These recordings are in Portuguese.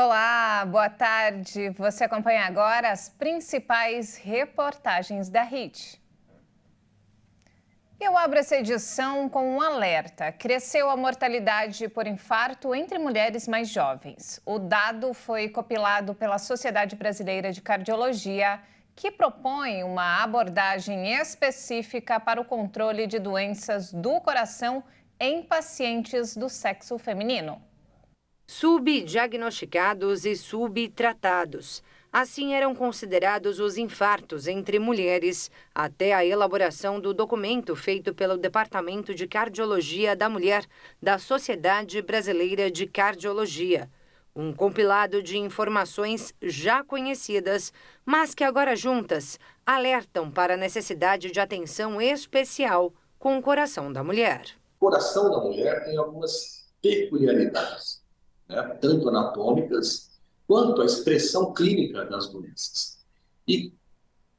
Olá, boa tarde. Você acompanha agora as principais reportagens da RIT. Eu abro essa edição com um alerta. Cresceu a mortalidade por infarto entre mulheres mais jovens. O dado foi compilado pela Sociedade Brasileira de Cardiologia, que propõe uma abordagem específica para o controle de doenças do coração em pacientes do sexo feminino. Subdiagnosticados e subtratados. Assim eram considerados os infartos entre mulheres, até a elaboração do documento feito pelo Departamento de Cardiologia da Mulher da Sociedade Brasileira de Cardiologia. Um compilado de informações já conhecidas, mas que agora juntas alertam para a necessidade de atenção especial com o coração da mulher. O coração da mulher tem algumas peculiaridades, né? Tanto anatômicas quanto a expressão clínica das doenças. E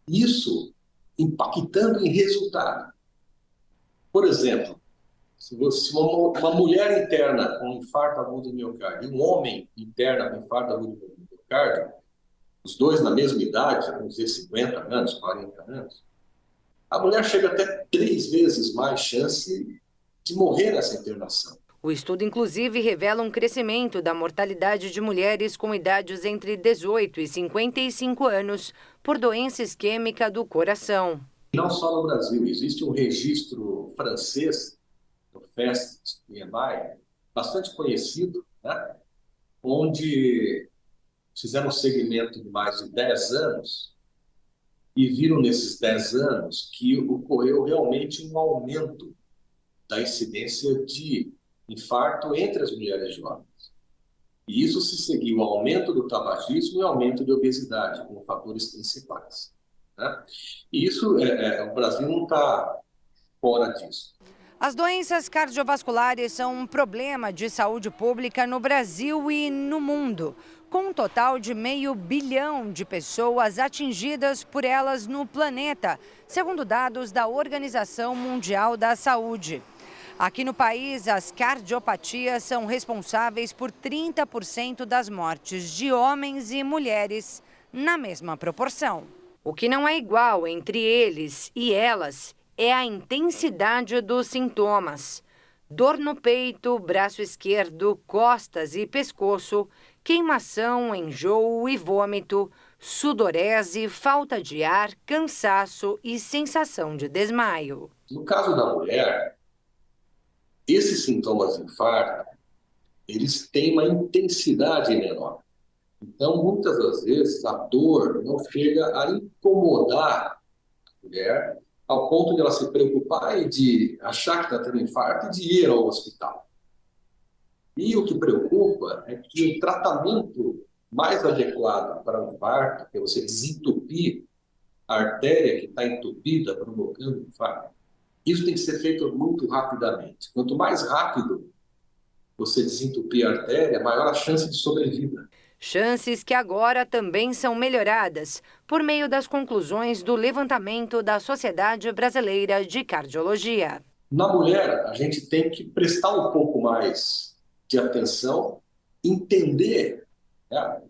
isso impactando em resultado. Por exemplo, se uma mulher interna com infarto agudo do miocárdio e um homem interna com infarto agudo do miocárdio, os dois na mesma idade, vamos dizer 50 anos, 40 anos, a mulher chega até 3 vezes mais chance de morrer nessa internação. O estudo, inclusive, revela um crescimento da mortalidade de mulheres com idades entre 18 e 55 anos por doença isquêmica do coração. Não só no Brasil, existe um registro francês, o FAST-EMI, bastante conhecido, né? Onde fizeram um segmento de mais de 10 anos e viram nesses 10 anos que ocorreu realmente um aumento da incidência de infarto entre as mulheres jovens. E isso se seguiu ao aumento do tabagismo e aumento de obesidade como fatores principais, né? E isso, o Brasil não está fora disso. As doenças cardiovasculares são um problema de saúde pública no Brasil e no mundo, com um total de 500 milhão de pessoas atingidas por elas no planeta, segundo dados da Organização Mundial da Saúde. Aqui no país, as cardiopatias são responsáveis por 30% das mortes de homens e mulheres, na mesma proporção. O que não é igual entre eles e elas é a intensidade dos sintomas. Dor no peito, braço esquerdo, costas e pescoço, queimação, enjoo e vômito, sudorese, falta de ar, cansaço e sensação de desmaio. No caso da mulher, esses sintomas de infarto, eles têm uma intensidade menor. Então, muitas das vezes, a dor não chega a incomodar a mulher ao ponto de ela se preocupar e de achar que está tendo infarto e de ir ao hospital. E o que preocupa é que o tratamento mais adequado para o infarto, que é você desentupir a artéria que está entupida, provocando infarto, isso tem que ser feito muito rapidamente. Quanto mais rápido você desentupir a artéria, maior a chance de sobrevida. Chances que agora também são melhoradas por meio das conclusões do levantamento da Sociedade Brasileira de Cardiologia. Na mulher, a gente tem que prestar um pouco mais de atenção, entender, né,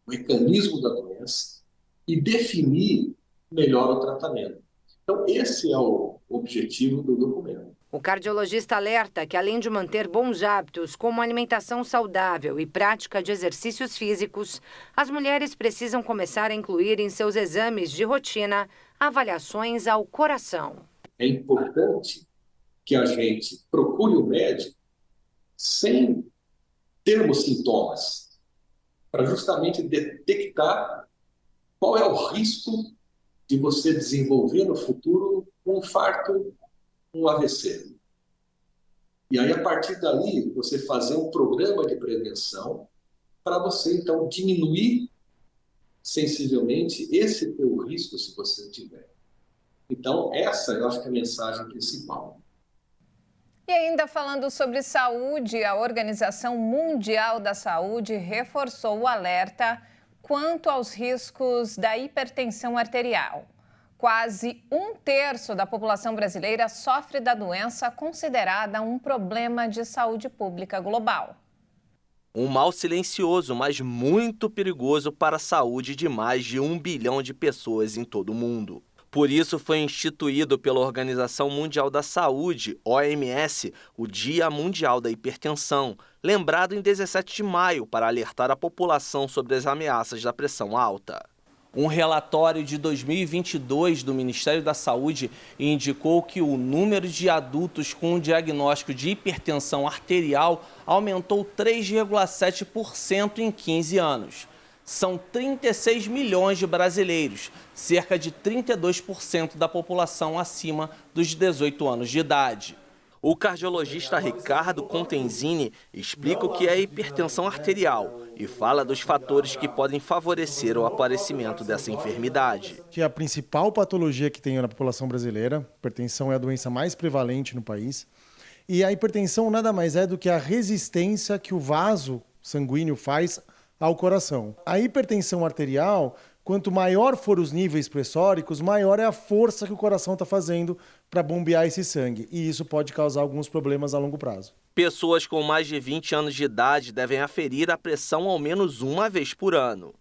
o mecanismo da doença e definir melhor o tratamento. Então, esse é o objetivo do documento. O cardiologista alerta que, além de manter bons hábitos, como alimentação saudável e prática de exercícios físicos, as mulheres precisam começar a incluir em seus exames de rotina avaliações ao coração. É importante que a gente procure o médico sem termos sintomas, para justamente detectar qual é o risco de você desenvolver no futuro um infarto, um AVC. E aí, a partir dali, você fazer um programa de prevenção para você, então, diminuir sensivelmente esse teu risco, se você tiver. Então, essa eu acho que é a mensagem principal. E ainda falando sobre saúde, a Organização Mundial da Saúde reforçou o alerta quanto aos riscos da hipertensão arterial. Quase 1/3 da população brasileira sofre da doença considerada um problema de saúde pública global. Um mal silencioso, mas muito perigoso para a saúde de mais de 1 bilhão de pessoas em todo o mundo. Por isso, foi instituído pela Organização Mundial da Saúde, OMS, o Dia Mundial da Hipertensão, lembrado em 17 de maio para alertar a população sobre as ameaças da pressão alta. Um relatório de 2022 do Ministério da Saúde indicou que o número de adultos com diagnóstico de hipertensão arterial aumentou 3,7% em 15 anos. São 36 milhões de brasileiros, cerca de 32% da população acima dos 18 anos de idade. O cardiologista Ricardo Contenzini explica o que é hipertensão arterial e fala dos fatores que podem favorecer o aparecimento dessa enfermidade. Que é a principal patologia que tem na população brasileira. A hipertensão é a doença mais prevalente no país. E a hipertensão nada mais é do que a resistência que o vaso sanguíneo faz ao coração. A hipertensão arterial, quanto maior for os níveis pressóricos, maior é a força que o coração está fazendo para bombear esse sangue. E isso pode causar alguns problemas a longo prazo. Pessoas com mais de 20 anos de idade devem aferir a pressão ao menos uma vez por ano.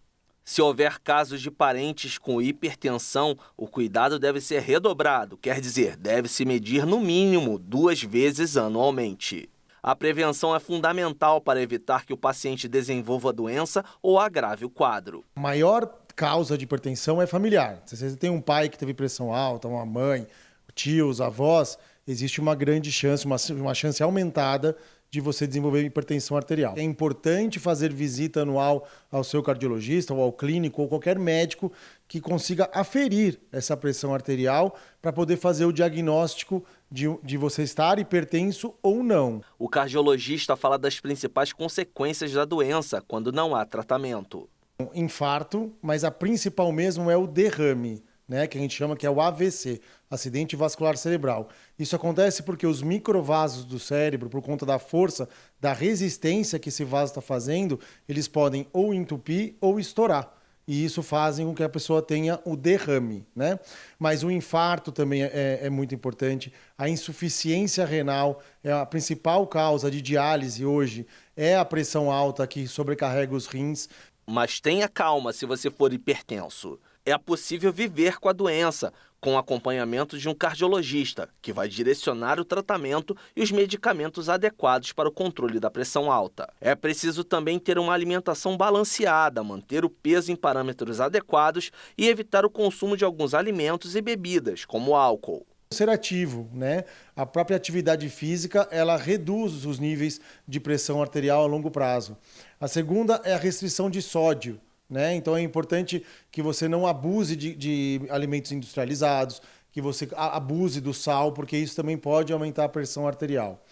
Se houver casos de parentes com hipertensão, o cuidado deve ser redobrado, quer dizer, deve-se medir no mínimo 2 vezes anualmente. A prevenção é fundamental para evitar que o paciente desenvolva a doença ou agrave o quadro. A maior causa de hipertensão é familiar. Se você tem um pai que teve pressão alta, uma mãe, tios, avós, existe uma grande chance, uma chance aumentada de você desenvolver hipertensão arterial. É importante fazer visita anual ao seu cardiologista ou ao clínico ou qualquer médico que consiga aferir essa pressão arterial para poder fazer o diagnóstico de você estar hipertenso ou não. O cardiologista fala das principais consequências da doença quando não há tratamento. Infarto, mas a principal mesmo é o derrame, né, que a gente chama que é o AVC, acidente vascular cerebral. Isso acontece porque os microvasos do cérebro, por conta da força, da resistência que esse vaso está fazendo, eles podem ou entupir ou estourar. E isso faz com que a pessoa tenha o derrame, né? Mas o infarto também é muito importante. A insuficiência renal é a principal causa de diálise hoje, é a pressão alta que sobrecarrega os rins. Mas tenha calma se você for hipertenso. É possível viver com a doença, com acompanhamento de um cardiologista, que vai direcionar o tratamento e os medicamentos adequados para o controle da pressão alta. É preciso também ter uma alimentação balanceada, manter o peso em parâmetros adequados e evitar o consumo de alguns alimentos e bebidas, como álcool. Ser ativo, né? A própria atividade física, ela reduz os níveis de pressão arterial a longo prazo. A segunda é a restrição de sódio, né? Então é importante que você não abuse de alimentos industrializados, que você abuse do sal, porque isso também pode aumentar a pressão arterial.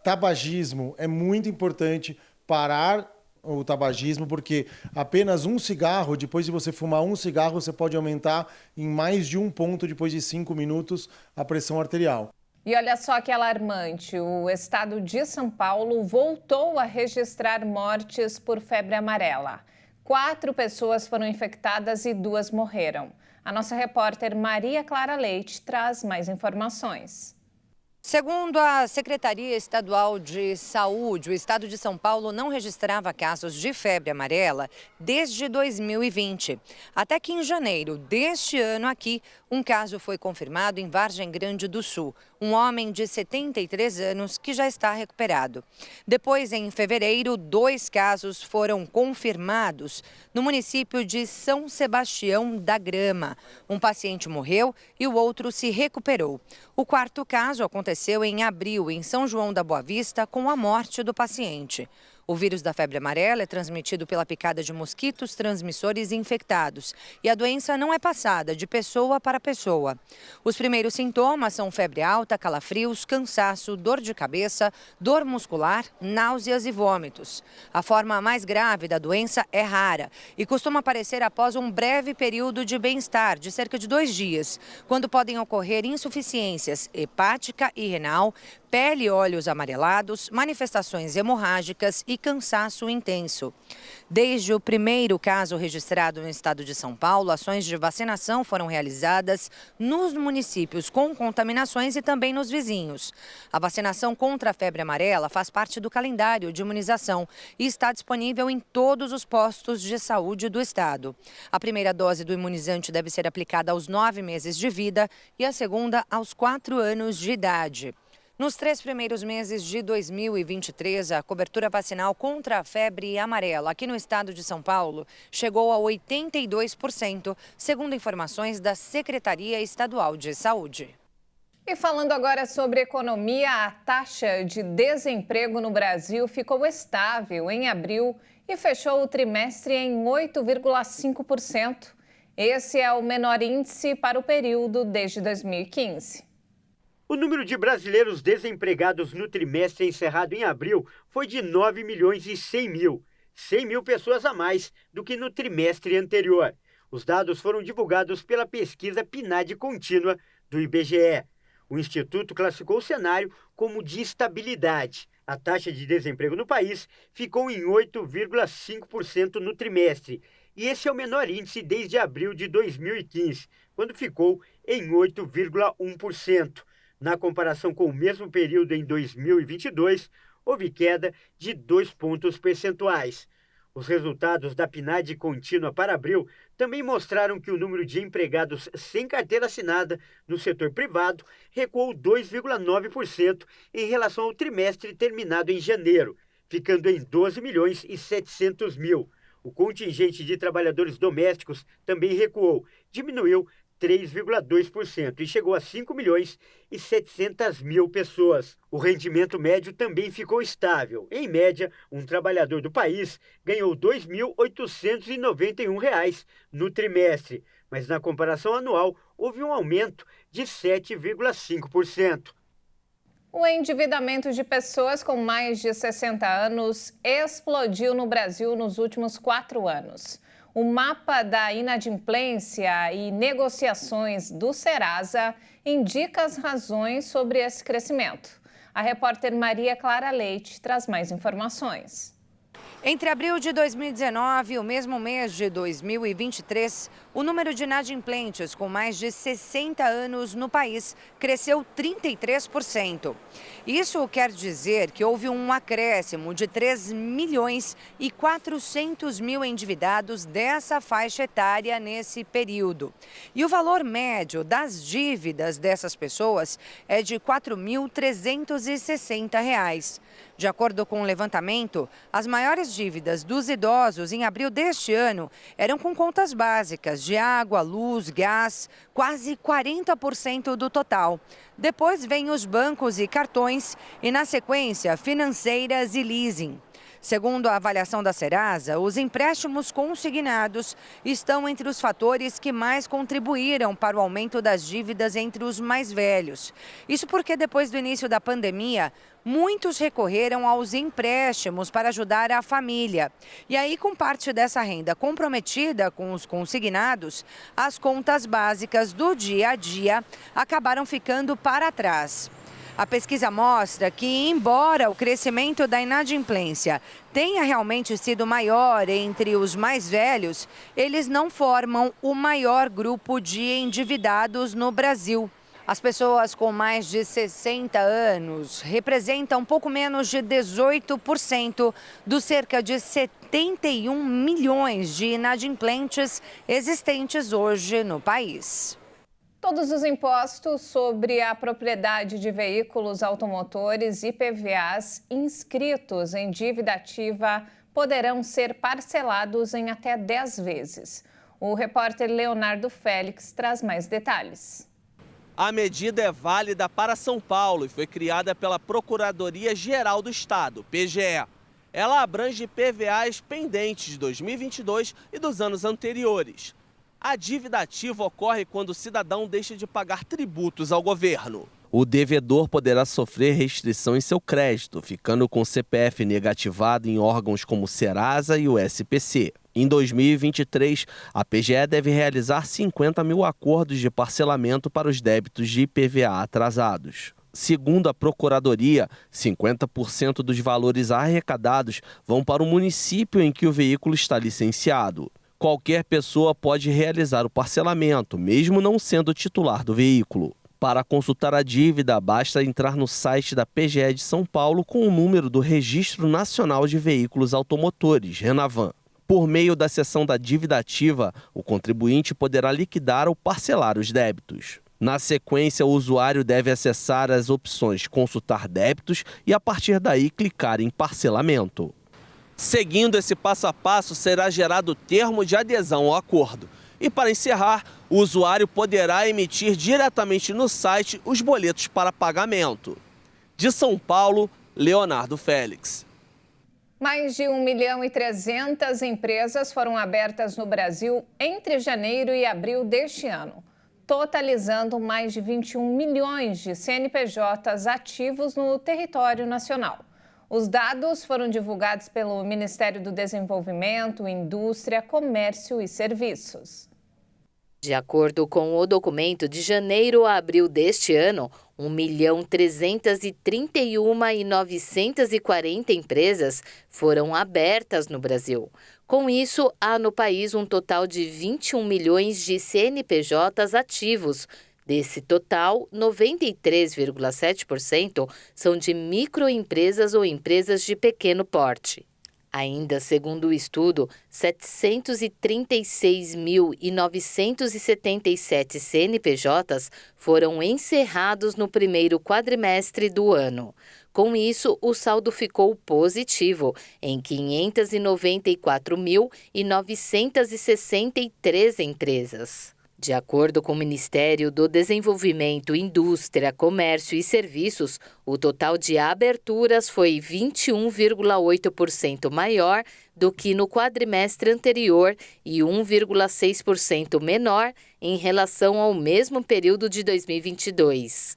Tabagismo, é muito importante parar o tabagismo, porque apenas um cigarro, depois de você fumar um cigarro, você pode aumentar em mais de 1 ponto, depois de 5 minutos, a pressão arterial. E olha só que alarmante, o estado de São Paulo voltou a registrar mortes por febre amarela. 4 pessoas foram infectadas e 2 morreram. A nossa repórter Maria Clara Leite traz mais informações. Segundo a Secretaria Estadual de Saúde, o estado de São Paulo não registrava casos de febre amarela desde 2020. Até que em janeiro deste ano aqui, um caso foi confirmado em Vargem Grande do Sul. Um homem de 73 anos que já está recuperado. Depois, em fevereiro, 2 casos foram confirmados no município de São Sebastião da Grama. Um paciente morreu e o outro se recuperou. O 4º caso aconteceu em abril, em São João da Boa Vista, com a morte do paciente. O vírus da febre amarela é transmitido pela picada de mosquitos transmissores infectados e a doença não é passada de pessoa para pessoa. Os primeiros sintomas são febre alta, calafrios, cansaço, dor de cabeça, dor muscular, náuseas e vômitos. A forma mais grave da doença é rara e costuma aparecer após um breve período de bem-estar, de cerca de 2 dias, quando podem ocorrer insuficiências hepática e renal, pele e olhos amarelados, manifestações hemorrágicas e e cansaço intenso. Desde o primeiro caso registrado no estado de São Paulo, ações de vacinação foram realizadas nos municípios com contaminações e também nos vizinhos. A vacinação contra a febre amarela faz parte do calendário de imunização e está disponível em todos os postos de saúde do estado. A primeira dose do imunizante deve ser aplicada aos 9 meses de vida e a segunda aos 4 anos de idade. Nos 3 primeiros meses de 2023, a cobertura vacinal contra a febre amarela aqui no estado de São Paulo chegou a 82%, segundo informações da Secretaria Estadual de Saúde. E falando agora sobre economia, a taxa de desemprego no Brasil ficou estável em abril e fechou o trimestre em 8,5%. Esse é o menor índice para o período desde 2015. O número de brasileiros desempregados no trimestre encerrado em abril foi de 9 milhões e 100 mil. 100 mil pessoas a mais do que no trimestre anterior. Os dados foram divulgados pela pesquisa PNAD contínua do IBGE. O Instituto classificou o cenário como de estabilidade. A taxa de desemprego no país ficou em 8,5% no trimestre. E esse é o menor índice desde abril de 2015, quando ficou em 8,1%. Na comparação com o mesmo período em 2022, houve queda de 2 pontos percentuais. Os resultados da PNAD contínua para abril também mostraram que o número de empregados sem carteira assinada no setor privado recuou 2,9% em relação ao trimestre terminado em janeiro, ficando em 12 milhões e 700 mil. O contingente de trabalhadores domésticos também recuou, diminuiu 3,2% e chegou a 5 milhões e 700 mil pessoas. O rendimento médio também ficou estável. Em média, um trabalhador do país ganhou R$ 2.891 no trimestre, mas na comparação anual houve um aumento de 7,5%. O endividamento de pessoas com mais de 60 anos explodiu no Brasil nos últimos 4 anos. O mapa da inadimplência e negociações do Serasa indica as razões sobre esse crescimento. A repórter Maria Clara Leite traz mais informações. Entre abril de 2019 e o mesmo mês de 2023, o número de inadimplentes com mais de 60 anos no país cresceu 33%. Isso quer dizer que houve um acréscimo de 3 milhões e 400 mil endividados dessa faixa etária nesse período. E o valor médio das dívidas dessas pessoas é de R$ 4.360. De acordo com o levantamento, as maiores dívidas dos idosos em abril deste ano eram com contas básicas de água, luz, gás, quase 40% do total. Depois vem os bancos e cartões e, na sequência, financeiras e leasing. Segundo a avaliação da Serasa, os empréstimos consignados estão entre os fatores que mais contribuíram para o aumento das dívidas entre os mais velhos. Isso porque depois do início da pandemia, muitos recorreram aos empréstimos para ajudar a família. E aí, com parte dessa renda comprometida com os consignados, as contas básicas do dia a dia acabaram ficando para trás. A pesquisa mostra que, embora o crescimento da inadimplência tenha realmente sido maior entre os mais velhos, eles não formam o maior grupo de endividados no Brasil. As pessoas com mais de 60 anos representam um pouco menos de 18% dos cerca de 71 milhões de inadimplentes existentes hoje no país. Todos os impostos sobre a propriedade de veículos automotores e IPVAs inscritos em dívida ativa poderão ser parcelados em até 10 vezes. O repórter Leonardo Félix traz mais detalhes. A medida é válida para São Paulo e foi criada pela Procuradoria-Geral do Estado, PGE. Ela abrange PVAs pendentes de 2022 e dos anos anteriores. A dívida ativa ocorre quando o cidadão deixa de pagar tributos ao governo. O devedor poderá sofrer restrição em seu crédito, ficando com o CPF negativado em órgãos como o Serasa e o SPC. Em 2023, a PGE deve realizar 50 mil acordos de parcelamento para os débitos de IPVA atrasados. Segundo a Procuradoria, 50% dos valores arrecadados vão para o município em que o veículo está licenciado. Qualquer pessoa pode realizar o parcelamento, mesmo não sendo titular do veículo. Para consultar a dívida, basta entrar no site da PGE de São Paulo com o número do Registro Nacional de Veículos Automotores, Renavan. Por meio da seção da dívida ativa, o contribuinte poderá liquidar ou parcelar os débitos. Na sequência, o usuário deve acessar as opções Consultar débitos e, a partir daí, clicar em Parcelamento. Seguindo esse passo a passo, será gerado o termo de adesão ao acordo. E, para encerrar, o usuário poderá emitir diretamente no site os boletos para pagamento. De São Paulo, Leonardo Félix. Mais de 1.300.000 empresas foram abertas no Brasil entre janeiro e abril deste ano, totalizando mais de 21 milhões de CNPJs ativos no território nacional. Os dados foram divulgados pelo Ministério do Desenvolvimento, Indústria, Comércio e Serviços. De acordo com o documento, de janeiro a abril deste ano, 1.331.940 empresas foram abertas no Brasil. Com isso, há no país um total de 21 milhões de CNPJs ativos. Desse total, 93,7% são de microempresas ou empresas de pequeno porte. Ainda segundo o estudo, 736.977 CNPJs foram encerrados no primeiro quadrimestre do ano. Com isso, o saldo ficou positivo em 594.963 empresas. De acordo com o Ministério do Desenvolvimento, Indústria, Comércio e Serviços, o total de aberturas foi 21,8% maior do que no quadrimestre anterior e 1,6% menor em relação ao mesmo período de 2022.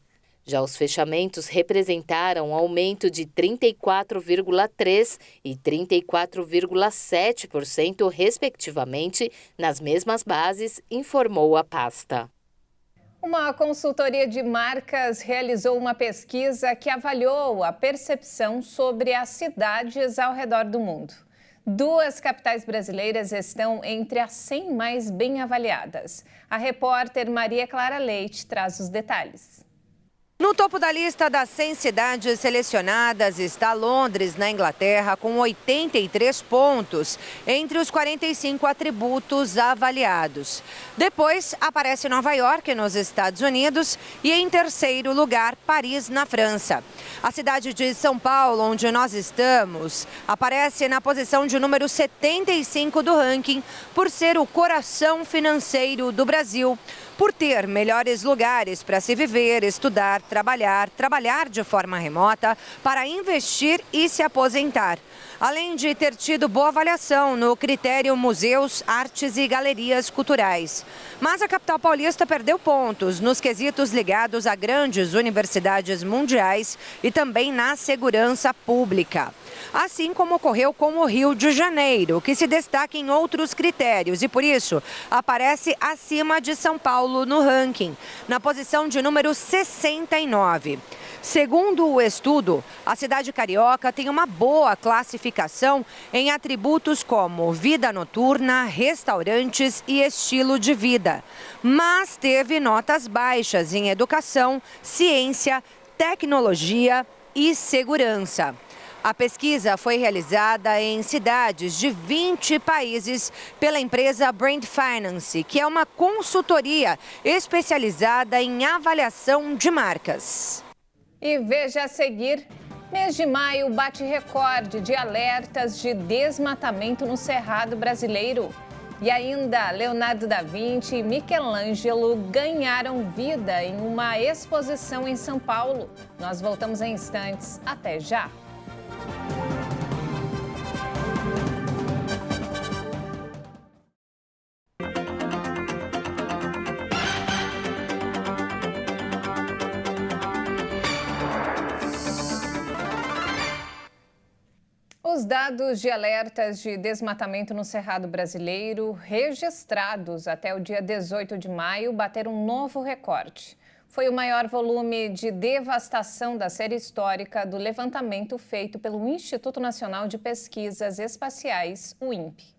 Já os fechamentos representaram um aumento de 34,3% e 34,7%, respectivamente, nas mesmas bases, informou a pasta. Uma consultoria de marcas realizou uma pesquisa que avaliou a percepção sobre as cidades ao redor do mundo. 2 capitais brasileiras estão entre as 100 mais bem avaliadas. A repórter Maria Clara Leite traz os detalhes. No topo da lista das 100 cidades selecionadas está Londres, na Inglaterra, com 83 pontos, entre os 45 atributos avaliados. Depois aparece Nova York, nos Estados Unidos, e em terceiro lugar, Paris, na França. A cidade de São Paulo, onde nós estamos, aparece na posição de número 75 do ranking, por ser o coração financeiro do Brasil, por ter melhores lugares para se viver, estudar, trabalhar de forma remota, para investir e se aposentar. Além de ter tido boa avaliação no critério Museus, Artes e Galerias Culturais. Mas a capital paulista perdeu pontos nos quesitos ligados a grandes universidades mundiais e também na segurança pública. Assim como ocorreu com o Rio de Janeiro, que se destaca em outros critérios e, por isso, aparece acima de São Paulo no ranking, na posição de número 69. Segundo o estudo, a cidade carioca tem uma boa classificação em atributos como vida noturna, restaurantes e estilo de vida, mas teve notas baixas em educação, ciência, tecnologia e segurança. A pesquisa foi realizada em cidades de 20 países pela empresa Brand Finance, que é uma consultoria especializada em avaliação de marcas. E veja a seguir, mês de maio bate recorde de alertas de desmatamento no Cerrado brasileiro. E ainda, Leonardo da Vinci e Michelangelo ganharam vida em uma exposição em São Paulo. Nós voltamos em instantes. Até já! Os dados de alertas de desmatamento no Cerrado brasileiro registrados até o dia 18 de maio bateram um novo recorde. Foi o maior volume de devastação da série histórica do levantamento feito pelo Instituto Nacional de Pesquisas Espaciais, o INPE.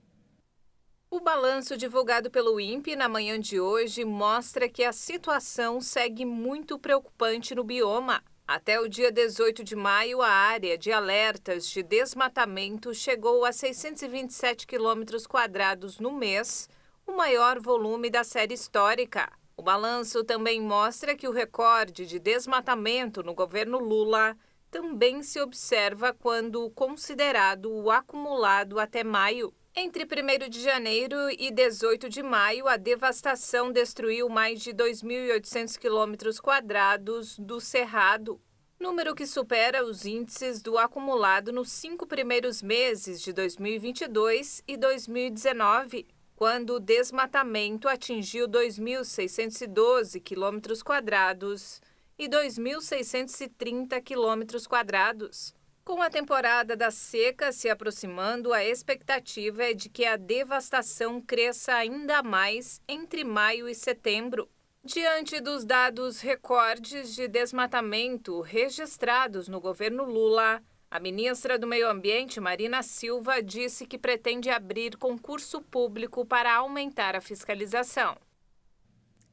O balanço divulgado pelo INPE na manhã de hoje mostra que a situação segue muito preocupante no bioma. Até o dia 18 de maio, a área de alertas de desmatamento chegou a 627 km² no mês, o maior volume da série histórica. O balanço também mostra que o recorde de desmatamento no governo Lula também se observa quando considerado o acumulado até maio. Entre 1º de janeiro e 18 de maio, a devastação destruiu mais de 2.800 km² do Cerrado, número que supera os índices do acumulado nos 5 primeiros meses de 2022 e 2019, quando o desmatamento atingiu 2.612 km² e 2.630 km². Com a temporada da seca se aproximando, a expectativa é de que a devastação cresça ainda mais entre maio e setembro. Diante dos dados recordes de desmatamento registrados no governo Lula, a ministra do Meio Ambiente, Marina Silva, disse que pretende abrir concurso público para aumentar a fiscalização.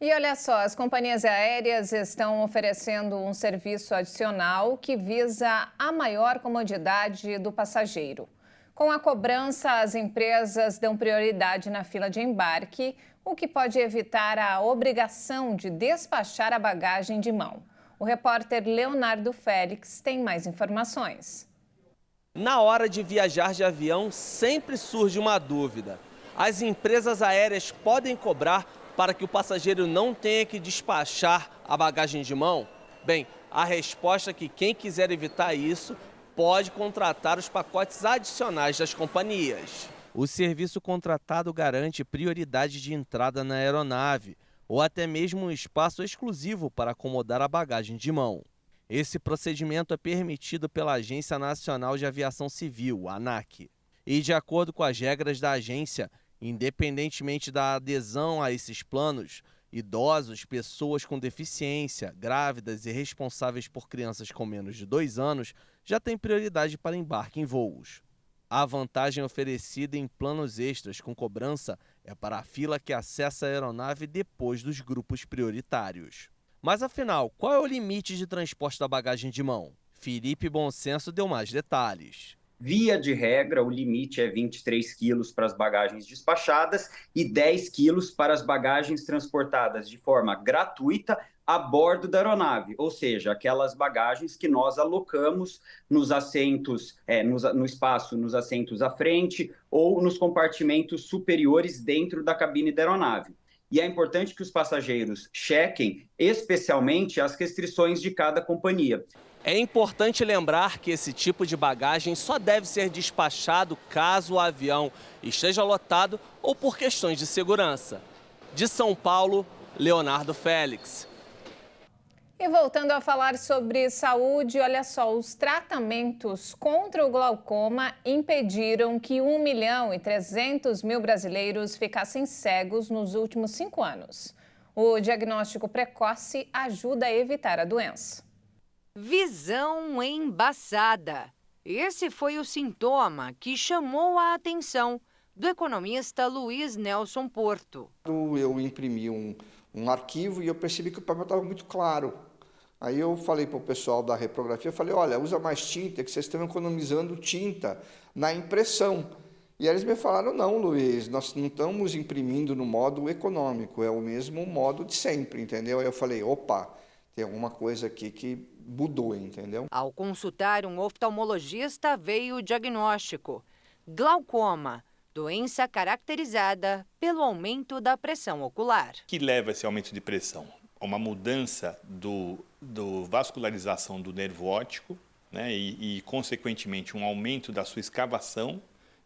E olha só, as companhias aéreas estão oferecendo um serviço adicional que visa a maior comodidade do passageiro. Com a cobrança, as empresas dão prioridade na fila de embarque, o que pode evitar a obrigação de despachar a bagagem de mão. O repórter Leonardo Félix tem mais informações. Na hora de viajar de avião, sempre surge uma dúvida. As empresas aéreas podem cobrar para que o passageiro não tenha que despachar a bagagem de mão? Bem, a resposta é que quem quiser evitar isso pode contratar os pacotes adicionais das companhias. O serviço contratado garante prioridade de entrada na aeronave ou até mesmo um espaço exclusivo para acomodar a bagagem de mão. Esse procedimento é permitido pela Agência Nacional de Aviação Civil, ANAC. E de acordo com as regras da agência, independentemente da adesão a esses planos, idosos, pessoas com deficiência, grávidas e responsáveis por crianças com menos de 2 anos já têm prioridade para embarque em voos. A vantagem oferecida em planos extras com cobrança é para a fila que acessa a aeronave depois dos grupos prioritários. Mas afinal, qual é o limite de transporte da bagagem de mão? Felipe Bonsenso deu mais detalhes. Via de regra, o limite é 23 quilos para as bagagens despachadas e 10 quilos para as bagagens transportadas de forma gratuita a bordo da aeronave, ou seja, aquelas bagagens que nós alocamos nos assentos, no espaço, nos assentos à frente ou nos compartimentos superiores dentro da cabine da aeronave. E é importante que os passageiros chequem especialmente as restrições de cada companhia. É importante lembrar que esse tipo de bagagem só deve ser despachado caso o avião esteja lotado ou por questões de segurança. De São Paulo, Leonardo Félix. E voltando a falar sobre saúde, olha só, os tratamentos contra o glaucoma impediram que 1.300.000 brasileiros ficassem cegos nos últimos 5 anos. O diagnóstico precoce ajuda a evitar a doença. Visão embaçada. Esse foi o sintoma que chamou a atenção do economista Luiz Nelson Porto. Eu imprimi um arquivo e eu percebi que o papel estava muito claro. Aí eu falei para o pessoal da reprografia, falei, olha, usa mais tinta, que vocês estão economizando tinta na impressão. E eles me falaram, não, Luiz, nós não estamos imprimindo no modo econômico, é o mesmo modo de sempre, entendeu? Aí eu falei, opa, tem alguma coisa aqui que mudou, entendeu? Ao consultar um oftalmologista, veio o diagnóstico: glaucoma, doença caracterizada pelo aumento da pressão ocular. O que leva a esse aumento de pressão? Uma mudança do vascularização do nervo óptico, né, e, consequentemente, um aumento da sua escavação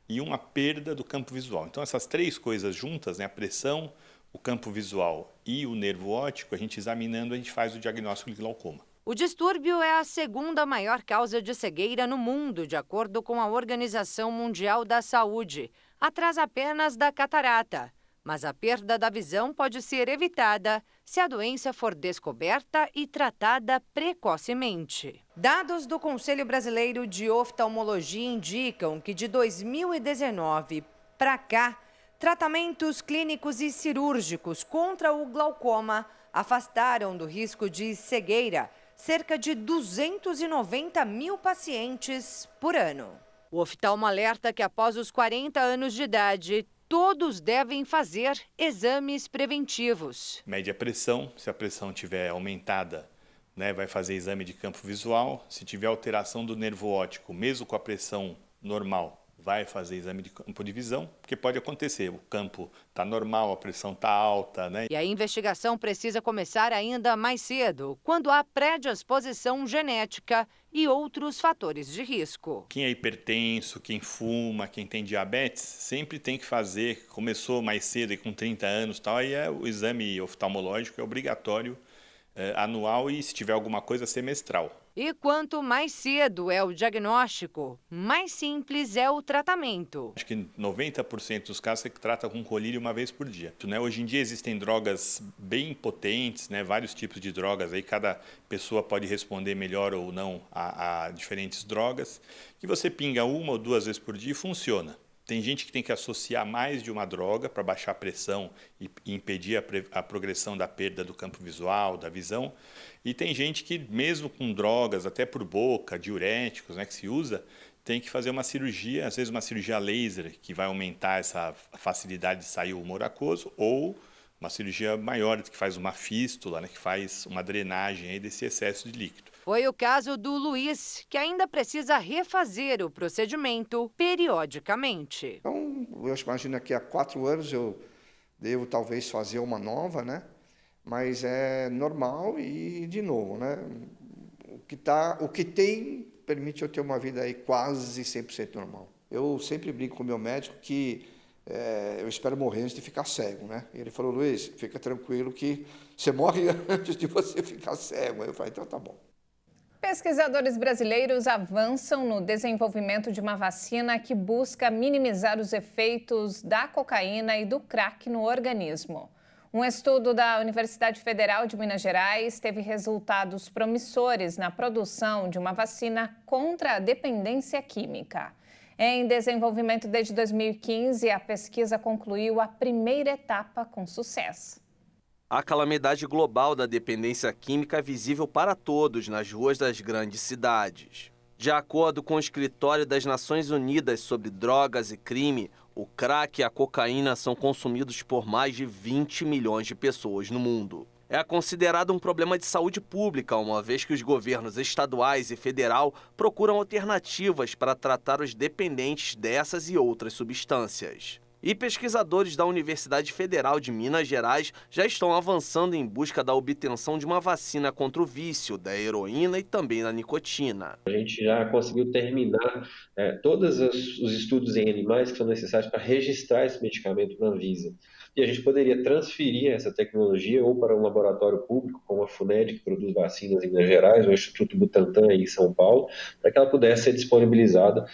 e uma perda do campo visual. Então, essas 3 coisas juntas, né, a pressão, o campo visual e o nervo óptico, a gente examinando, a gente faz o diagnóstico de glaucoma. O distúrbio é a segunda maior causa de cegueira no mundo, de acordo com a Organização Mundial da Saúde, atrás apenas da catarata. mas a perda da visão pode ser evitada se a doença for descoberta e tratada precocemente. Dados do Conselho Brasileiro de Oftalmologia indicam que de 2019 para cá, tratamentos clínicos e cirúrgicos contra o glaucoma afastaram do risco de cegueira cerca de 290 mil pacientes por ano. O oftalmo alerta que após os 40 anos de idade, todos devem fazer exames preventivos. Mede a pressão, se a pressão estiver aumentada, vai fazer exame de campo visual. Se tiver alteração do nervo óptico, mesmo com a pressão normal, vai fazer exame de campo de visão, porque pode acontecer, o campo está normal, a pressão está alta. E a investigação precisa começar ainda mais cedo, quando há predisposição genética e outros fatores de risco. Quem é hipertenso, quem fuma, quem tem diabetes, sempre tem que fazer, começou mais cedo, com 30 anos, aí o exame oftalmológico é obrigatório, anual, e se tiver alguma coisa, semestral. E quanto mais cedo é o diagnóstico, mais simples é o tratamento. Acho que 90% dos casos você trata com colírio uma vez por dia. Hoje em dia existem drogas bem potentes, vários tipos de drogas, aí cada pessoa pode responder melhor ou não a diferentes drogas, que você pinga 1 ou 2 vezes por dia e funciona. Tem gente que tem que associar mais de uma droga para baixar a pressão e impedir a progressão da perda do campo visual, da visão. E tem gente que, mesmo com drogas, até por boca, diuréticos, que se usa, tem que fazer uma cirurgia, às vezes uma cirurgia laser, que vai aumentar essa facilidade de sair o humor aquoso, ou uma cirurgia maior, que faz uma fístula, que faz uma drenagem aí desse excesso de líquido. Foi o caso do Luiz, que ainda precisa refazer o procedimento periodicamente. Então, eu imagino que há 4 anos eu devo talvez fazer uma nova, mas é normal e, de novo, o que tem permite eu ter uma vida aí quase 100% normal. Eu sempre brinco com o meu médico que eu espero morrer antes de ficar cego, E ele falou: Luiz, fica tranquilo que você morre antes de você ficar cego. Eu falei: então tá bom. Pesquisadores brasileiros avançam no desenvolvimento de uma vacina que busca minimizar os efeitos da cocaína e do crack no organismo. Um estudo da Universidade Federal de Minas Gerais teve resultados promissores na produção de uma vacina contra a dependência química. Em desenvolvimento desde 2015, a pesquisa concluiu a primeira etapa com sucesso. A calamidade global da dependência química é visível para todos nas ruas das grandes cidades. De acordo com o Escritório das Nações Unidas sobre Drogas e Crime, o crack e a cocaína são consumidos por mais de 20 milhões de pessoas no mundo. É considerado um problema de saúde pública, uma vez que os governos estaduais e federal procuram alternativas para tratar os dependentes dessas e outras substâncias. E pesquisadores da Universidade Federal de Minas Gerais já estão avançando em busca da obtenção de uma vacina contra o vício, da heroína e também da nicotina. A gente já conseguiu terminar todos os estudos em animais que são necessários para registrar esse medicamento na Anvisa. E a gente poderia transferir essa tecnologia ou para um laboratório público, como a FUNED, que produz vacinas em Minas Gerais, ou o Instituto Butantan aí em São Paulo, para que ela pudesse ser disponibilizada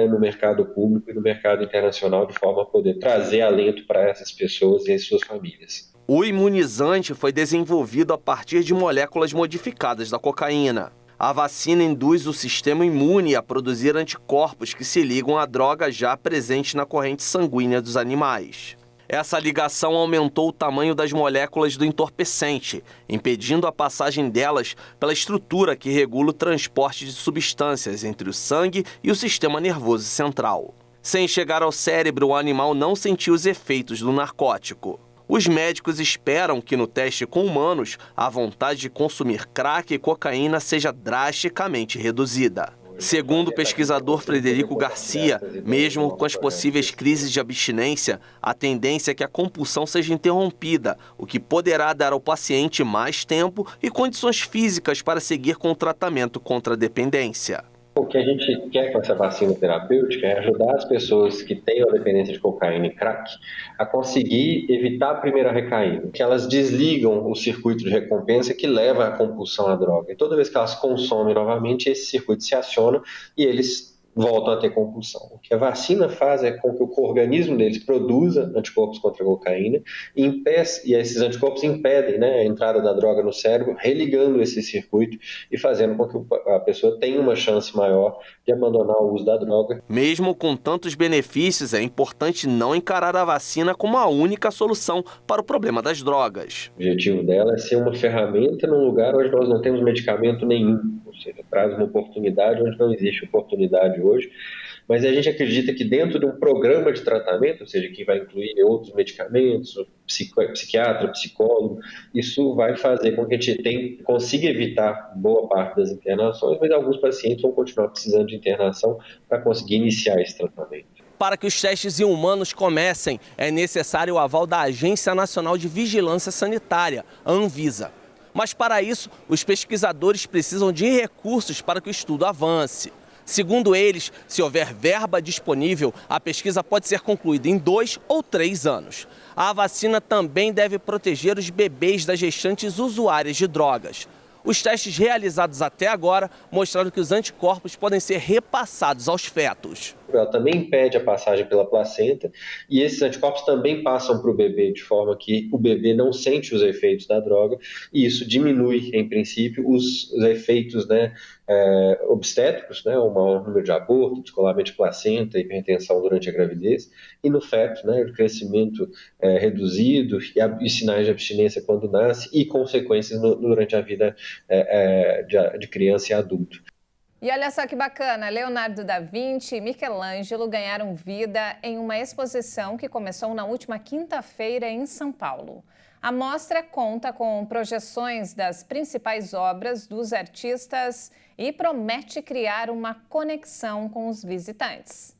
no mercado público e no mercado internacional, de forma a poder trazer alento para essas pessoas e as suas famílias. O imunizante foi desenvolvido a partir de moléculas modificadas da cocaína. A vacina induz o sistema imune a produzir anticorpos que se ligam à droga já presente na corrente sanguínea dos animais. Essa ligação aumentou o tamanho das moléculas do entorpecente, impedindo a passagem delas pela estrutura que regula o transporte de substâncias entre o sangue e o sistema nervoso central. Sem chegar ao cérebro, o animal não sentiu os efeitos do narcótico. Os médicos esperam que no teste com humanos, a vontade de consumir crack e cocaína seja drasticamente reduzida. Segundo o pesquisador Frederico Garcia, mesmo com as possíveis crises de abstinência, a tendência é que a compulsão seja interrompida, o que poderá dar ao paciente mais tempo e condições físicas para seguir com o tratamento contra a dependência. O que a gente quer com essa vacina terapêutica é ajudar as pessoas que têm a dependência de cocaína e crack a conseguir evitar a primeira recaída, que elas desligam o circuito de recompensa que leva à compulsão à droga. E toda vez que elas consomem novamente, esse circuito se aciona e eles voltam a ter compulsão. O que a vacina faz é com que o organismo deles produza anticorpos contra a cocaína e esses anticorpos impedem, né, a entrada da droga no cérebro, religando esse circuito e fazendo com que a pessoa tenha uma chance maior de abandonar o uso da droga. Mesmo com tantos benefícios, é importante não encarar a vacina como a única solução para o problema das drogas. O objetivo dela é ser uma ferramenta num lugar onde nós não temos medicamento nenhum, ou seja, traz uma oportunidade onde não existe oportunidade hoje, mas a gente acredita que dentro de um programa de tratamento, ou seja, que vai incluir outros medicamentos, psiquiatra, psicólogo, isso vai fazer com que a gente consiga evitar boa parte das internações, mas alguns pacientes vão continuar precisando de internação para conseguir iniciar esse tratamento. Para que os testes em humanos comecem, é necessário o aval da Agência Nacional de Vigilância Sanitária, a Anvisa. Mas para isso, os pesquisadores precisam de recursos para que o estudo avance. Segundo eles, se houver verba disponível, a pesquisa pode ser concluída em 2 ou 3 anos. A vacina também deve proteger os bebês das gestantes usuárias de drogas. Os testes realizados até agora mostraram que os anticorpos podem ser repassados aos fetos. Ela também impede a passagem pela placenta e esses anticorpos também passam para o bebê de forma que o bebê não sente os efeitos da droga e isso diminui, em princípio, os efeitos, né, obstétricos, né, o maior número de aborto, descolamento de placenta, hipertensão durante a gravidez e no feto, né, o crescimento reduzido e sinais de abstinência quando nasce e consequências durante a vida de criança e adulto. E olha só que bacana, Leonardo da Vinci e Michelangelo ganharam vida em uma exposição que começou na última quinta-feira em São Paulo. A mostra conta com projeções das principais obras dos artistas e promete criar uma conexão com os visitantes.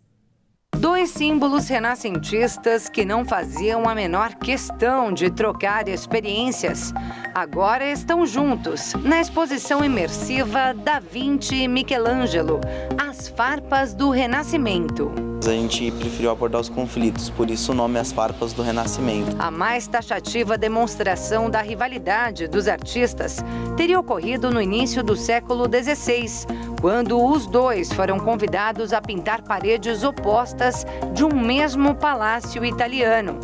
2 símbolos renascentistas que não faziam a menor questão de trocar experiências, agora estão juntos na exposição imersiva Da Vinci e Michelangelo, As Farpas do Renascimento. A gente preferiu abordar os conflitos, por isso o nome As Farpas do Renascimento. A mais taxativa demonstração da rivalidade dos artistas teria ocorrido no início do século XVI, quando os dois foram convidados a pintar paredes opostas de um mesmo palácio italiano.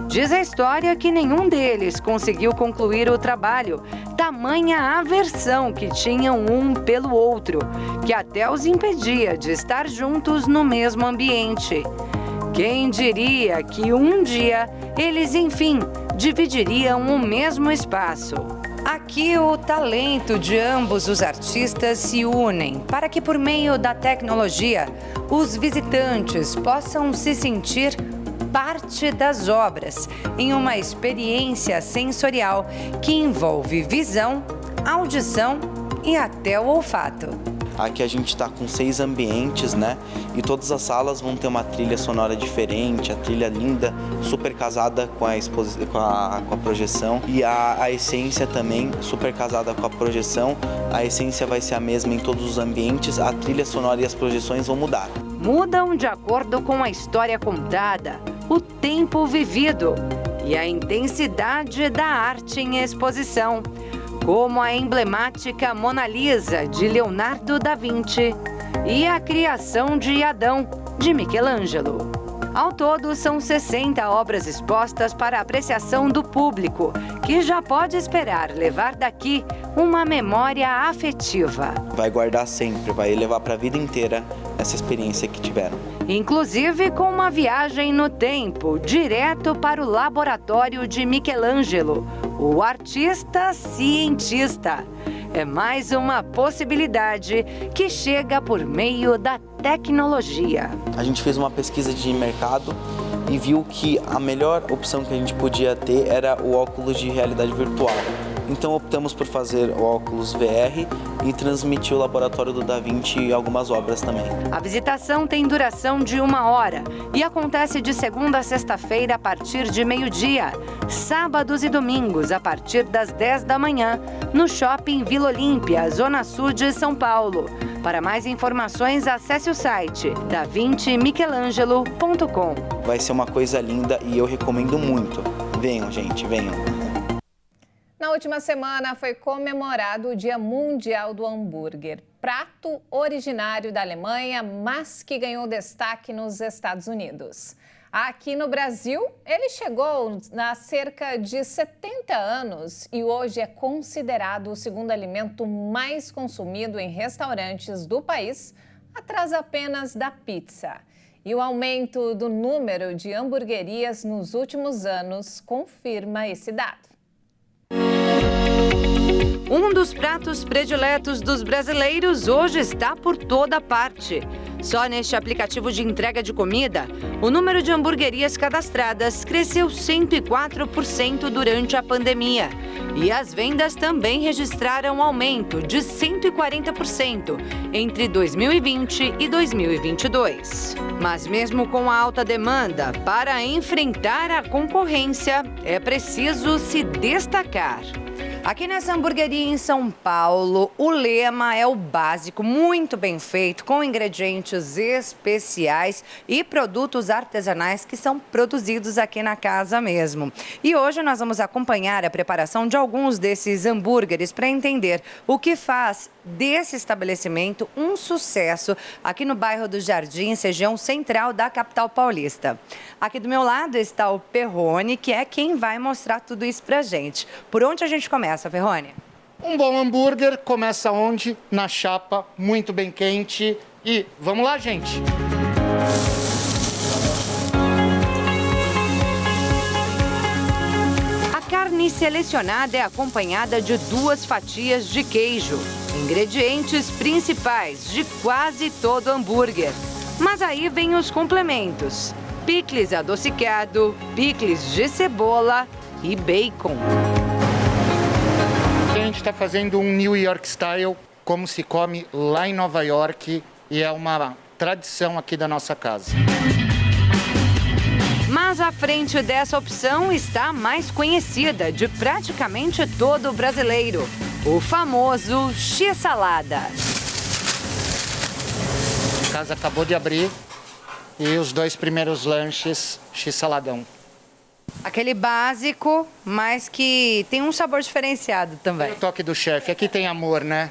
Diz a história que nenhum deles conseguiu concluir o trabalho, tamanha aversão que tinham um pelo outro, que até os impedia de estar juntos no mesmo ambiente. Quem diria que um dia eles, enfim, dividiriam o mesmo espaço? Aqui o talento de ambos os artistas se unem para que, por meio da tecnologia, os visitantes possam se sentir parte das obras em uma experiência sensorial que envolve visão, audição e até o olfato. Aqui a gente está com 6 ambientes, né? E todas as salas vão ter uma trilha sonora diferente, a trilha linda, super casada com a projeção. E a essência também, super casada com a projeção. A essência vai ser a mesma em todos os ambientes, a trilha sonora e as projeções vão mudar. Mudam de acordo com a história contada, o tempo vivido e a intensidade da arte em exposição, como a emblemática Mona Lisa, de Leonardo da Vinci, e a criação de Adão, de Michelangelo. Ao todo, são 60 obras expostas para apreciação do público, que já pode esperar levar daqui uma memória afetiva. Vai guardar sempre, vai levar para a vida inteira essa experiência que tiveram. Inclusive com uma viagem no tempo, direto para o laboratório de Michelangelo, o artista cientista. É mais uma possibilidade que chega por meio da tecnologia. A gente fez uma pesquisa de mercado e viu que a melhor opção que a gente podia ter era o óculos de realidade virtual. Então optamos por fazer o óculos VR e transmitir o laboratório do Da Vinci algumas obras também. A visitação tem duração de 1 hora e acontece de segunda a sexta-feira a partir de meio-dia, sábados e domingos a partir das 10 da manhã, no Shopping Vila Olímpia, Zona Sul de São Paulo. Para mais informações, acesse o site davincimichelangelo.com. Vai ser uma coisa linda e eu recomendo muito. Venham, gente, venham. Na última semana foi comemorado o Dia Mundial do Hambúrguer, prato originário da Alemanha, mas que ganhou destaque nos Estados Unidos. Aqui no Brasil, ele chegou há cerca de 70 anos e hoje é considerado o segundo alimento mais consumido em restaurantes do país, atrás apenas da pizza. E o aumento do número de hamburguerias nos últimos anos confirma esse dado. Um dos pratos prediletos dos brasileiros hoje está por toda parte. Só neste aplicativo de entrega de comida, o número de hamburguerias cadastradas cresceu 104% durante a pandemia. E as vendas também registraram um aumento de 140% entre 2020 e 2022. Mas mesmo com a alta demanda, para enfrentar a concorrência, é preciso se destacar. Aqui nessa hamburgueria em São Paulo, o lema é o básico, muito bem feito, com ingredientes especiais e produtos artesanais que são produzidos aqui na casa mesmo. E hoje nós vamos acompanhar a preparação de alguns desses hambúrgueres para entender o que faz desse estabelecimento um sucesso aqui no bairro dos Jardins, região central da capital paulista. Aqui do meu lado está o Perrone, que é quem vai mostrar tudo isso pra gente. Por onde a gente começa, Perrone? Um bom hambúrguer começa onde? Na chapa, muito bem quente. E vamos lá, gente! A carne selecionada é acompanhada de 2 fatias de queijo, ingredientes principais de quase todo hambúrguer. Mas aí vem os complementos: picles adocicado, picles de cebola e bacon. A gente está fazendo um New York Style, como se come lá em Nova York, e é uma tradição aqui da nossa casa. Mas à frente dessa opção está a mais conhecida de praticamente todo brasileiro, o famoso X-salada. A casa acabou de abrir e os 2 primeiros lanches X-saladão. Aquele básico, mas que tem um sabor diferenciado também. Tem o toque do chefe, aqui tem amor, né?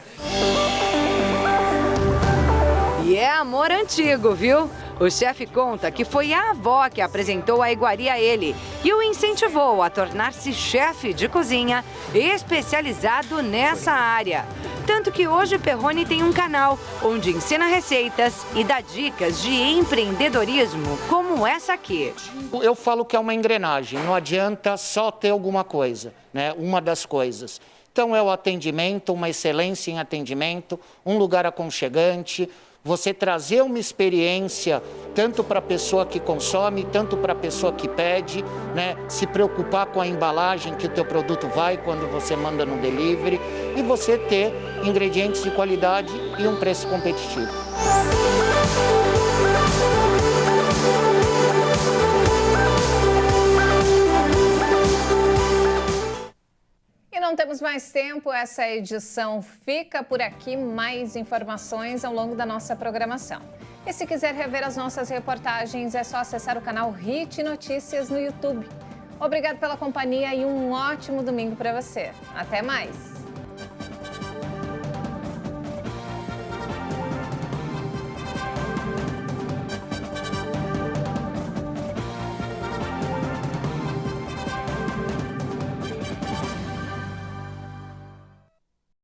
E é amor antigo, viu? O chefe conta que foi a avó que apresentou a iguaria a ele e o incentivou a tornar-se chefe de cozinha especializado nessa área. Tanto que hoje Perrone tem um canal onde ensina receitas e dá dicas de empreendedorismo como essa aqui. Eu falo que é uma engrenagem, não adianta só ter alguma coisa, né? Uma das coisas. Então é o atendimento, uma excelência em atendimento, um lugar aconchegante, você trazer uma experiência tanto para a pessoa que consome, tanto para a pessoa que pede, né? Se preocupar com a embalagem que o teu produto vai quando você manda no delivery e você ter ingredientes de qualidade e um preço competitivo. Não temos mais tempo, essa edição fica por aqui. Mais informações ao longo da nossa programação. E se quiser rever as nossas reportagens, é só acessar o canal HIT Notícias no YouTube. Obrigado pela companhia e um ótimo domingo para você. Até mais!